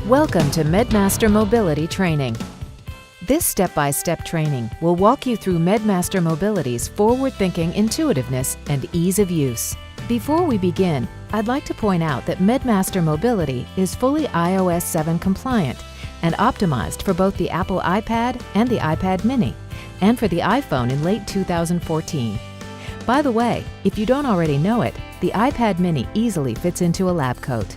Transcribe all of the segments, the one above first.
Welcome to MedMaster Mobility Training. This step-by-step training will walk you through MedMaster Mobility's forward-thinking intuitiveness and ease of use. Before we begin, I'd like to point out that MedMaster Mobility is fully iOS 7 compliant and optimized for both the Apple iPad and the iPad mini, and for the iPhone in late 2014. By the way, if you don't already know it, the iPad mini easily fits into a lab coat.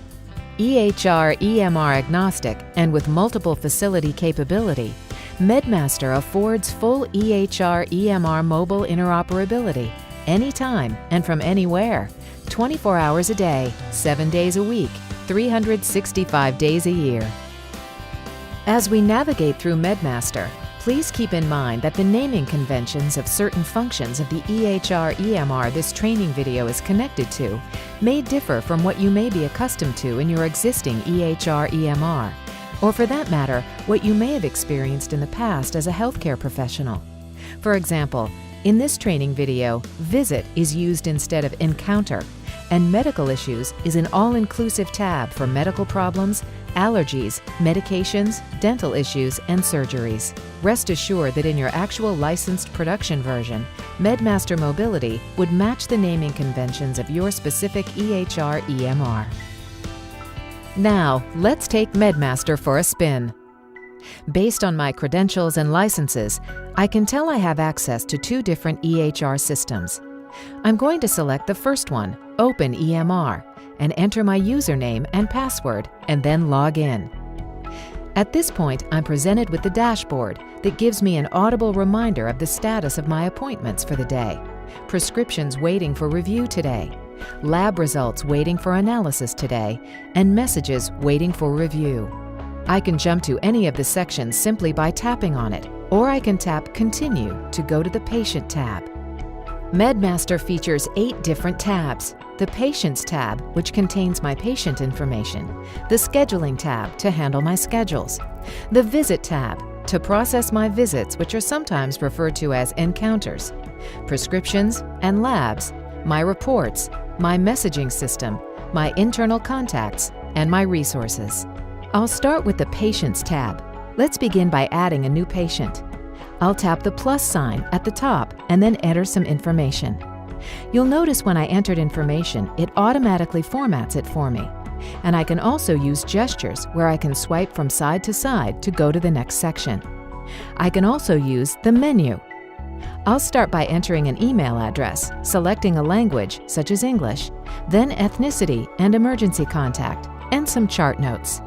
EHR/EMR agnostic and with multiple facility capability, MedMaster affords full EHR/EMR mobile interoperability anytime and from anywhere, 24 hours a day, 7 days a week, 365 days a year. As we navigate through MedMaster, please keep in mind that the naming conventions of certain functions of the EHR/EMR this training video is connected to may differ from what you may be accustomed to in your existing EHR/EMR, or for that matter, what you may have experienced in the past as a healthcare professional. For example, in this training video, visit is used instead of encounter, and medical issues is an all-inclusive tab for medical problems, allergies, medications, dental issues, and surgeries. Rest assured that in your actual licensed production version, MedMaster Mobility would match the naming conventions of your specific EHR/EMR. Now, let's take MedMaster for a spin. Based on my credentials and licenses, I can tell I have access to two different EHR systems. I'm going to select the first one, Open EMR, and enter my username and password, and then log in. At this point, I'm presented with the dashboard that gives me an audible reminder of the status of my appointments for the day, prescriptions waiting for review today, lab results waiting for analysis today, and messages waiting for review. I can jump to any of the sections simply by tapping on it, or I can tap Continue to go to the Patient tab. MedMaster features 8 different tabs. The Patients tab, which contains my patient information, the Scheduling tab to handle my schedules, the Visit tab to process my visits, which are sometimes referred to as encounters, prescriptions and labs, my reports, my messaging system, my internal contacts, and my resources. I'll start with the Patients tab. Let's begin by adding a new patient. I'll tap the plus sign at the top and then enter some information. You'll notice when I entered information, it automatically formats it for me. And I can also use gestures where I can swipe from side to go to the next section. I can also use the menu. I'll start by entering an email address, selecting a language such as English, then ethnicity and emergency contact, and some chart notes.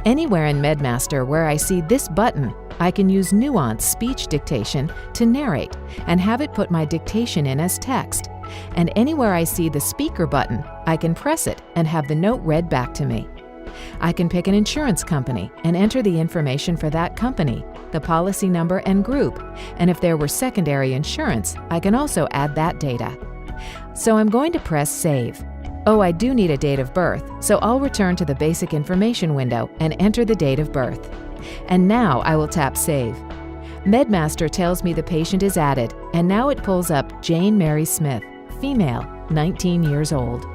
Anywhere in MedMaster where I see this button, I can use nuanced speech dictation to narrate and have it put my dictation in as text. And anywhere I see the speaker button, I can press it and have the note read back to me. I can pick an insurance company and enter the information for that company, the policy number and group, and if there were secondary insurance, I can also add that data. So I'm going to press Save. Oh, I do need a date of birth, so I'll return to the basic information window and enter the date of birth. And now I will tap Save. MedMaster tells me the patient is added, and now it pulls up Jane Mary Smith, female, 19 years old.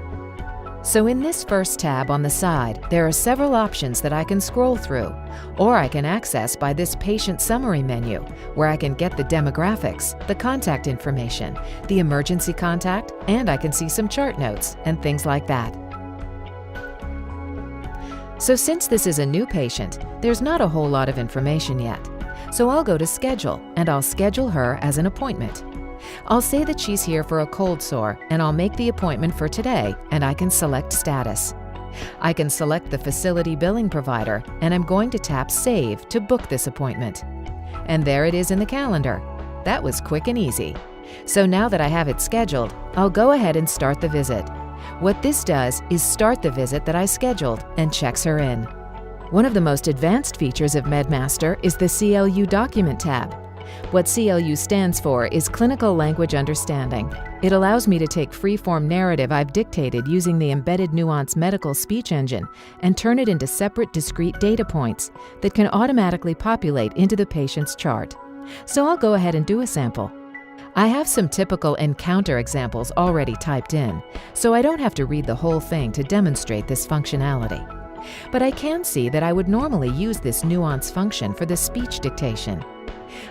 So in this first tab on the side, there are several options that I can scroll through, or I can access by this patient summary menu, where I can get the demographics, the contact information, the emergency contact, and I can see some chart notes and things like that. So since this is a new patient, there's not a whole lot of information yet. So I'll go to Schedule, and I'll schedule her as an appointment. I'll say that she's here for a cold sore, and I'll make the appointment for today, and I can select Status. I can select the facility billing provider, and I'm going to tap Save to book this appointment. And there it is in the calendar. That was quick and easy. So now that I have it scheduled, I'll go ahead and start the visit. What this does is start the visit that I scheduled and checks her in. One of the most advanced features of MedMaster is the CLU Document tab. What CLU stands for is Clinical Language Understanding. It allows me to take free-form narrative I've dictated using the embedded Nuance medical speech engine and turn it into separate discrete data points that can automatically populate into the patient's chart. So I'll go ahead and do a sample. I have some typical encounter examples already typed in, so I don't have to read the whole thing to demonstrate this functionality. But I can see that I would normally use this nuance function for the speech dictation.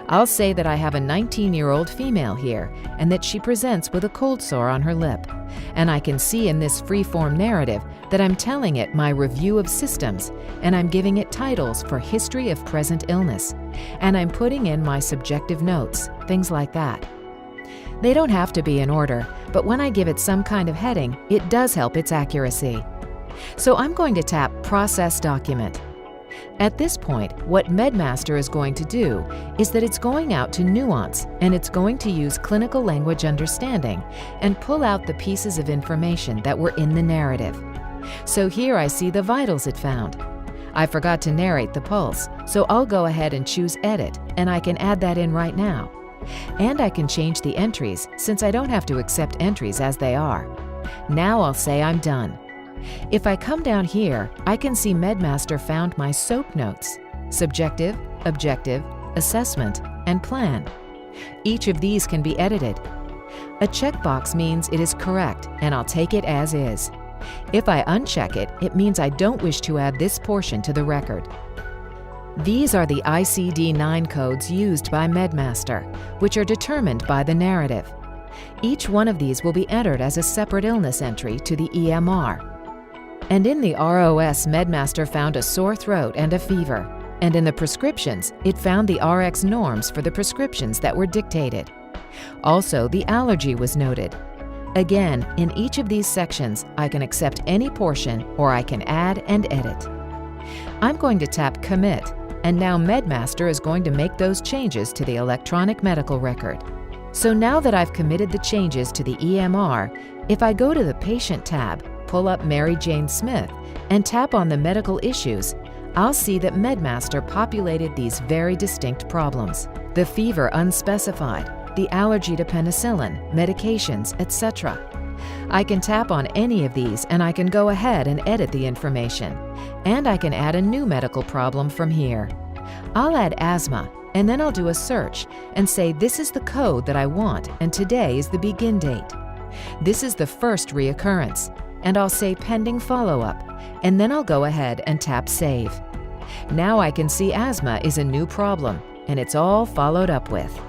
I'll say that I have a 19-year-old female here and that she presents with a cold sore on her lip. And I can see in this free-form narrative that I'm telling it my review of systems, and I'm giving it titles for history of present illness, and I'm putting in my subjective notes, things like that. They don't have to be in order, but when I give it some kind of heading, it does help its accuracy. So I'm going to tap Process Document. At this point, what MedMaster is going to do is that it's going out to Nuance, and it's going to use clinical language understanding and pull out the pieces of information that were in the narrative. So here I see the vitals it found. I forgot to narrate the pulse, so I'll go ahead and choose Edit, and I can add that in right now. And I can change the entries since I don't have to accept entries as they are. Now I'll say I'm done. If I come down here, I can see MedMaster found my SOAP notes: subjective, objective, assessment, and plan. Each of these can be edited. A checkbox means it is correct, and I'll take it as is. If I uncheck it, it means I don't wish to add this portion to the record. These are the ICD-9 codes used by MedMaster, which are determined by the narrative. Each one of these will be entered as a separate illness entry to the EMR. And in the ROS, MedMaster found a sore throat and a fever. And in the prescriptions, it found the RX norms for the prescriptions that were dictated. Also, the allergy was noted. Again, in each of these sections, I can accept any portion or I can add and edit. I'm going to tap Commit, and now MedMaster is going to make those changes to the electronic medical record. So now that I've committed the changes to the EMR, if I go to the Patient tab, pull up Mary Jane Smith, and tap on the medical issues, I'll see that MedMaster populated these very distinct problems: the fever unspecified, the allergy to penicillin, medications, etc. I can tap on any of these and I can go ahead and edit the information. And I can add a new medical problem from here. I'll add asthma, and then I'll do a search and say this is the code that I want and today is the begin date. This is the first reoccurrence, and I'll say pending follow-up, and then I'll go ahead and tap Save. Now I can see asthma is a new problem, and it's all followed up with.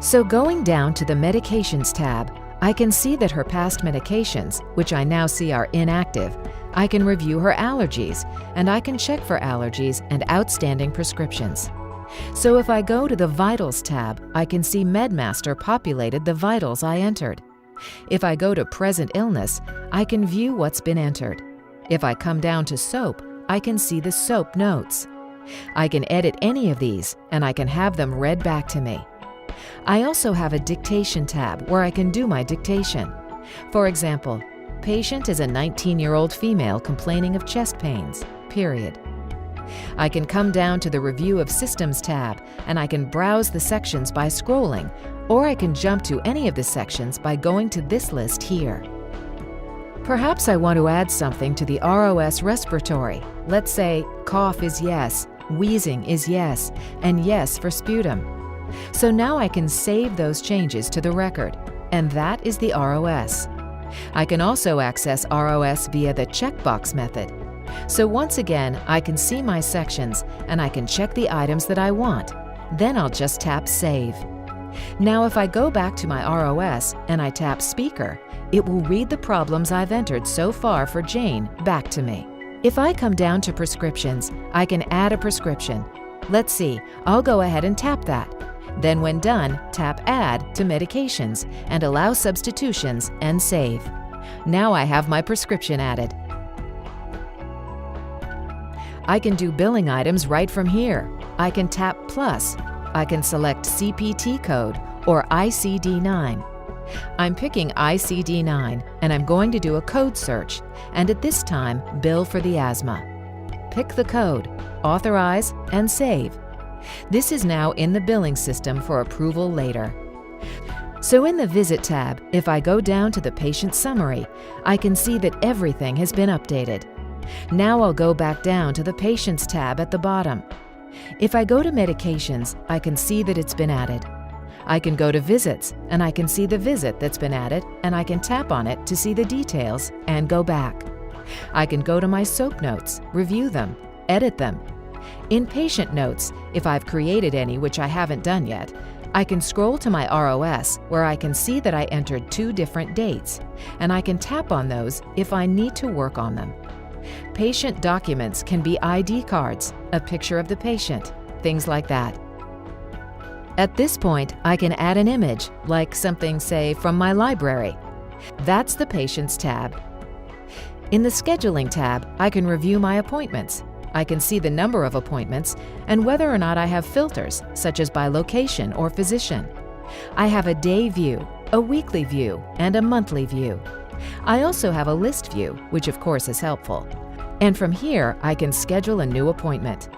So going down to the Medications tab, I can see that her past medications, which I now see are inactive, I can review her allergies, and I can check for allergies and outstanding prescriptions. So if I go to the Vitals tab, I can see MedMaster populated the vitals I entered. If I go to Present Illness, I can view what's been entered. If I come down to SOAP, I can see the SOAP notes. I can edit any of these, and I can have them read back to me. I also have a Dictation tab where I can do my dictation. For example, patient is a 19-year-old female complaining of chest pains, period. I can come down to the Review of Systems tab, and I can browse the sections by scrolling, or I can jump to any of the sections by going to this list here. Perhaps I want to add something to the ROS respiratory. Let's say cough is yes, wheezing is yes, and yes for sputum. So now I can save those changes to the record, and that is the ROS. I can also access ROS via the checkbox method. So once again, I can see my sections and I can check the items that I want. Then I'll just tap Save. Now if I go back to my ROS and I tap Speaker, it will read the problems I've entered so far for Jane back to me. If I come down to prescriptions, I can add a prescription. Let's see, I'll go ahead and tap that. Then when done, tap Add to Medications and allow substitutions and save. Now I have my prescription added. I can do billing items right from here. I can tap Plus. I can select CPT code or ICD-9. I'm picking ICD-9 and I'm going to do a code search, and at this time, bill for the asthma. Pick the code, authorize, and save. This is now in the billing system for approval later. So in the Visit tab, if I go down to the patient summary, I can see that everything has been updated. Now I'll go back down to the Patients tab at the bottom. If I go to Medications, I can see that it's been added. I can go to Visits, and I can see the visit that's been added, and I can tap on it to see the details and go back. I can go to my SOAP notes, review them, edit them. In patient notes, if I've created any, which I haven't done yet, I can scroll to my ROS where I can see that I entered 2 different dates, and I can tap on those if I need to work on them. Patient documents can be ID cards, a picture of the patient, things like that. At this point, I can add an image, like something, say, from my library. That's the Patients tab. In the Scheduling tab, I can review my appointments. I can see the number of appointments and whether or not I have filters, such as by location or physician. I have a day view, a weekly view, and a monthly view. I also have a list view, which of course is helpful. And from here, I can schedule a new appointment.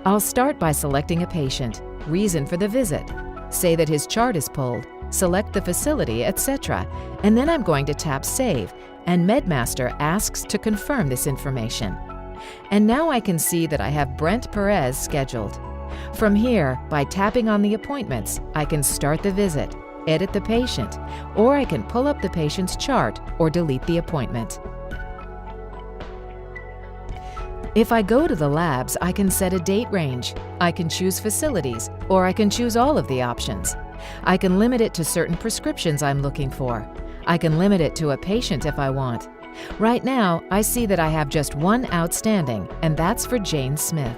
I'll start by selecting a patient, reason for the visit, say that his chart is pulled, select the facility, etc., and then I'm going to tap Save, and MedMaster asks to confirm this information. And now I can see that I have Brent Perez scheduled. From here, by tapping on the appointments, I can start the visit, edit the patient, or I can pull up the patient's chart or delete the appointment. If I go to the labs, I can set a date range. I can choose facilities, or I can choose all of the options. I can limit it to certain prescriptions I'm looking for. I can limit it to a patient if I want. Right now, I see that I have just one outstanding, and that's for Jane Smith.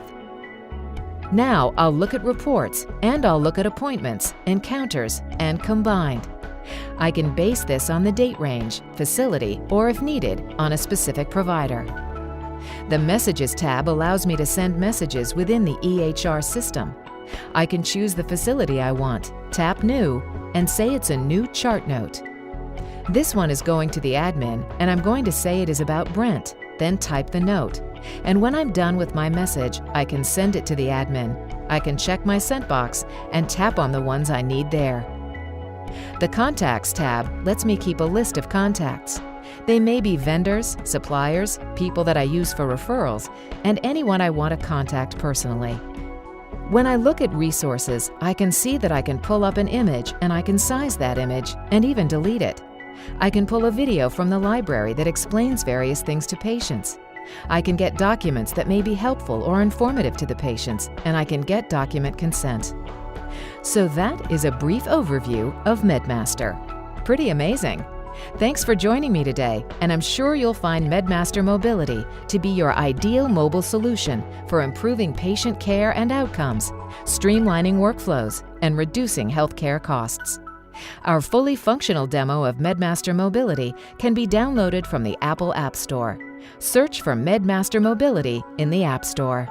Now I'll look at reports, and I'll look at appointments, encounters, and combined. I can base this on the date range, facility, or if needed, on a specific provider. The Messages tab allows me to send messages within the EHR system. I can choose the facility I want, tap New, and say it's a new chart note. This one is going to the admin, and I'm going to say it is about Brent, then type the note. And when I'm done with my message, I can send it to the admin. I can check my sent box and tap on the ones I need there. The Contacts tab lets me keep a list of contacts. They may be vendors, suppliers, people that I use for referrals, and anyone I want to contact personally. When I look at resources, I can see that I can pull up an image and I can size that image and even delete it. I can pull a video from the library that explains various things to patients. I can get documents that may be helpful or informative to the patients, and I can get document consent. So that is a brief overview of MedMaster. Pretty amazing. Thanks for joining me today, and I'm sure you'll find MedMaster Mobility to be your ideal mobile solution for improving patient care and outcomes, streamlining workflows, and reducing healthcare costs. Our fully functional demo of MedMaster Mobility can be downloaded from the Apple App Store. Search for MedMaster Mobility in the App Store.